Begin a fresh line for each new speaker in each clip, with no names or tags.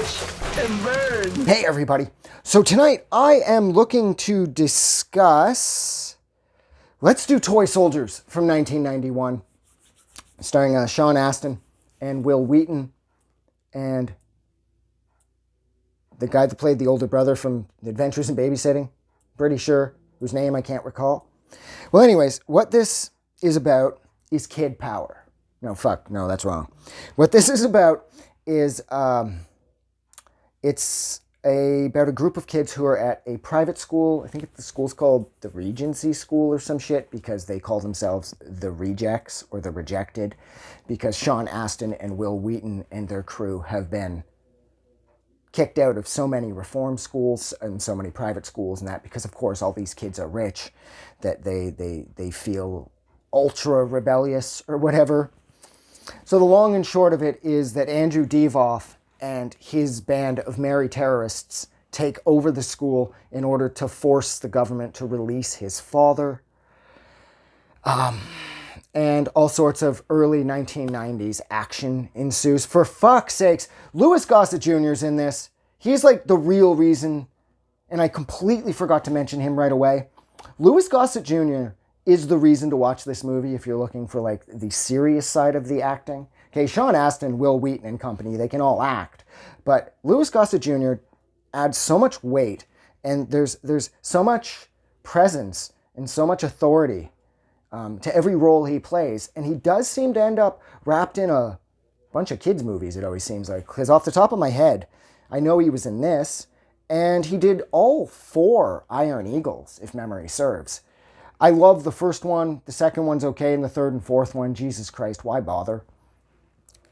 Crash and burn.
Hey everybody. So tonight I am looking to discuss, let's do Toy Soldiers from 1991, starring Sean Astin and Wil Wheaton and the guy that played the older brother from The Adventures in Babysitting, pretty sure, whose name I can't recall. Well, anyways, what this is about is kid power. No, that's wrong. What this is about is it's about a group of kids who are at a private school. I think the school's called the Regency School or some shit because they call themselves the Rejects or the Rejected because Sean Astin and Wil Wheaton and their crew have been kicked out of so many reform schools and so many private schools and that because, of course, all these kids are rich that they feel ultra rebellious or whatever. So the long and short of it is that Andrew Divoff and his band of merry terrorists take over the school in order to force the government to release his father. And all sorts of early 1990s action ensues. For fuck's sakes, Louis Gossett Jr. is in this. He's like the real reason, and I completely forgot to mention him right away. Louis Gossett Jr. is the reason to watch this movie if you're looking for like the serious side of the acting. Okay, Sean Astin, Wil Wheaton and company, they can all act. But Louis Gossett Jr. adds so much weight, and there's so much presence and so much authority to every role he plays. And he does seem to end up wrapped in a bunch of kids' movies, it always seems like. Because off the top of my head, I know he was in this, and he did all 4 Iron Eagles, if memory serves. I love the first one, the second one's okay, and the third and fourth one, Jesus Christ, why bother?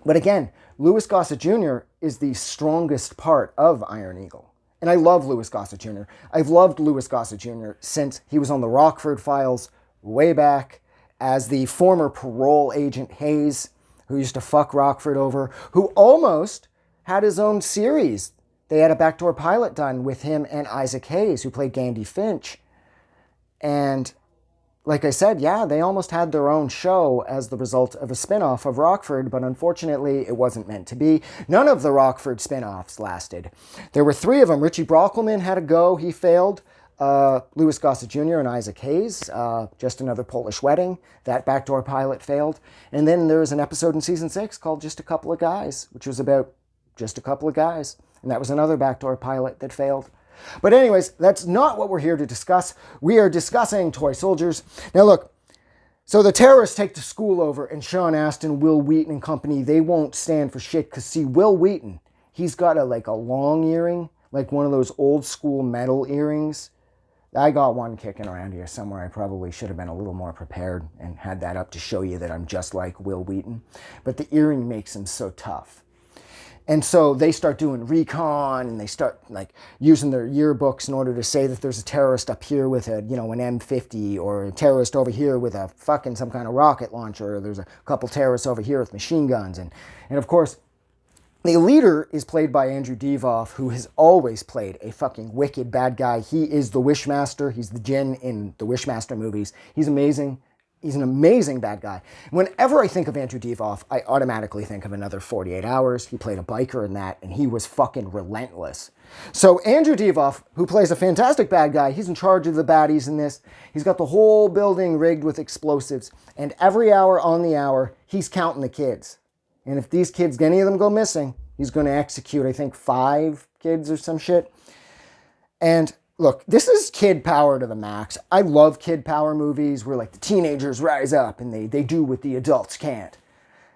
But again, Louis Gossett Jr. is the strongest part of Iron Eagle. And I love Louis Gossett Jr. I've loved Louis Gossett Jr. since he was on the Rockford Files way back as the former parole agent Hayes, who used to fuck Rockford over, who almost had his own series. They had a backdoor pilot done with him and Isaac Hayes, who played Gandy Finch. And like I said, yeah, they almost had their own show as the result of a spinoff of Rockford, but unfortunately it wasn't meant to be. None of the Rockford spinoffs lasted. There were 3 of them. Richie Brockelman had a go. He failed. Louis Gossett Jr. and Isaac Hayes, Just Another Polish Wedding. That backdoor pilot failed. And then there was an episode in season 6 called Just a Couple of Guys, which was about just a couple of guys. And that was another backdoor pilot that failed. But anyways, that's not what we're here to discuss. We are discussing Toy Soldiers. Now look, so the terrorists take the school over, and Sean Astin, Wil Wheaton and company, they won't stand for shit. Because see, Wil Wheaton, he's got a long earring, like one of those old school metal earrings. I got one kicking around here somewhere. I probably should have been a little more prepared and had that up to show you that I'm just like Wil Wheaton. But the earring makes him so tough. And so they start doing recon, and they start like using their yearbooks in order to say that there's a terrorist up here with a, an M50, or a terrorist over here with a fucking some kind of rocket launcher, or there's a couple terrorists over here with machine guns. And of course, the leader is played by Andrew Divoff, who has always played a fucking wicked bad guy. He is the Wishmaster. He's the Djinn in the Wishmaster movies. He's amazing. He's an amazing bad guy. Whenever I think of Andrew Divoff, I automatically think of Another 48 Hours. He played a biker in that, and he was fucking relentless. So Andrew Divoff, who plays a fantastic bad guy, he's in charge of the baddies in this. He's got the whole building rigged with explosives, and every hour on the hour, he's counting the kids. And if these kids, any of them go missing, he's going to execute, I think, 5 kids or some shit. And look, this is kid power to the max. I love kid power movies where like the teenagers rise up and they do what the adults can't.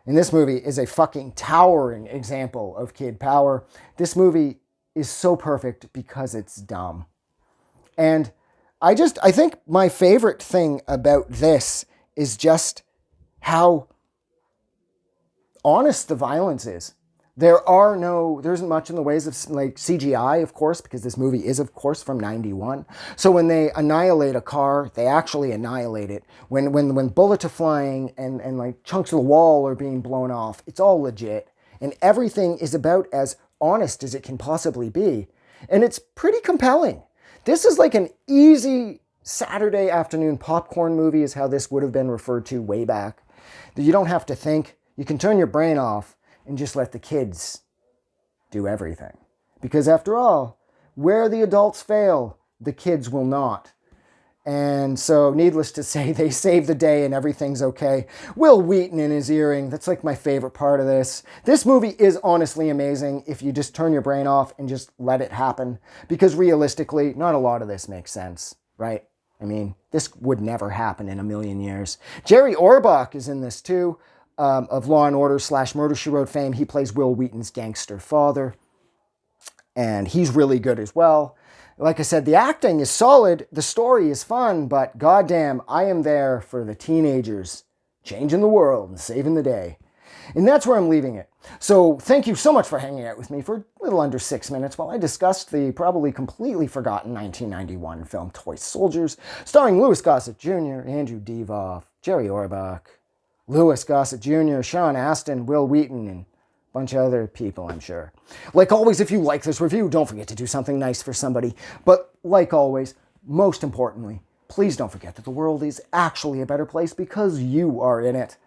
And this movie is a fucking towering example of kid power. This movie is so perfect because it's dumb. And I think my favorite thing about this is just how honest the violence is. There isn't much in the ways of like CGI, of course, because this movie is, of course, from 91. So when they annihilate a car, they actually annihilate it. When bullets are flying and like chunks of the wall are being blown off, it's all legit. And everything is about as honest as it can possibly be. And it's pretty compelling. This is like an easy Saturday afternoon popcorn movie is how this would have been referred to way back. That you don't have to think. You can turn your brain off and just let the kids do everything. Because after all, where the adults fail, the kids will not. And so, needless to say, they save the day and everything's okay. Wil Wheaton in his earring, that's like my favorite part of this. This movie is honestly amazing if you just turn your brain off and just let it happen. Because realistically, not a lot of this makes sense, right? I mean, this would never happen in a million years. Jerry Orbach is in this too, of Law & Order / Murder, She Wrote fame. He plays Wil Wheaton's gangster father. And he's really good as well. Like I said, the acting is solid, the story is fun, but goddamn, I am there for the teenagers changing the world and saving the day. And that's where I'm leaving it. So thank you so much for hanging out with me for a little under 6 minutes while I discussed the probably completely forgotten 1991 film Toy Soldiers, starring Louis Gossett Jr., Andrew Divoff, Jerry Orbach, Louis Gossett Jr., Sean Astin, Wil Wheaton, and bunch of other people, I'm sure. Like always, if you like this review, don't forget to do something nice for somebody. But like always, most importantly, please don't forget that the world is actually a better place because you are in it.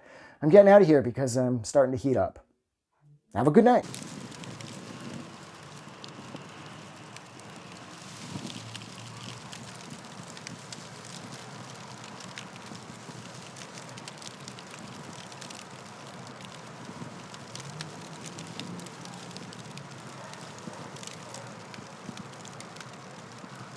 I'm getting out of here because I'm starting to heat up. Have a good night.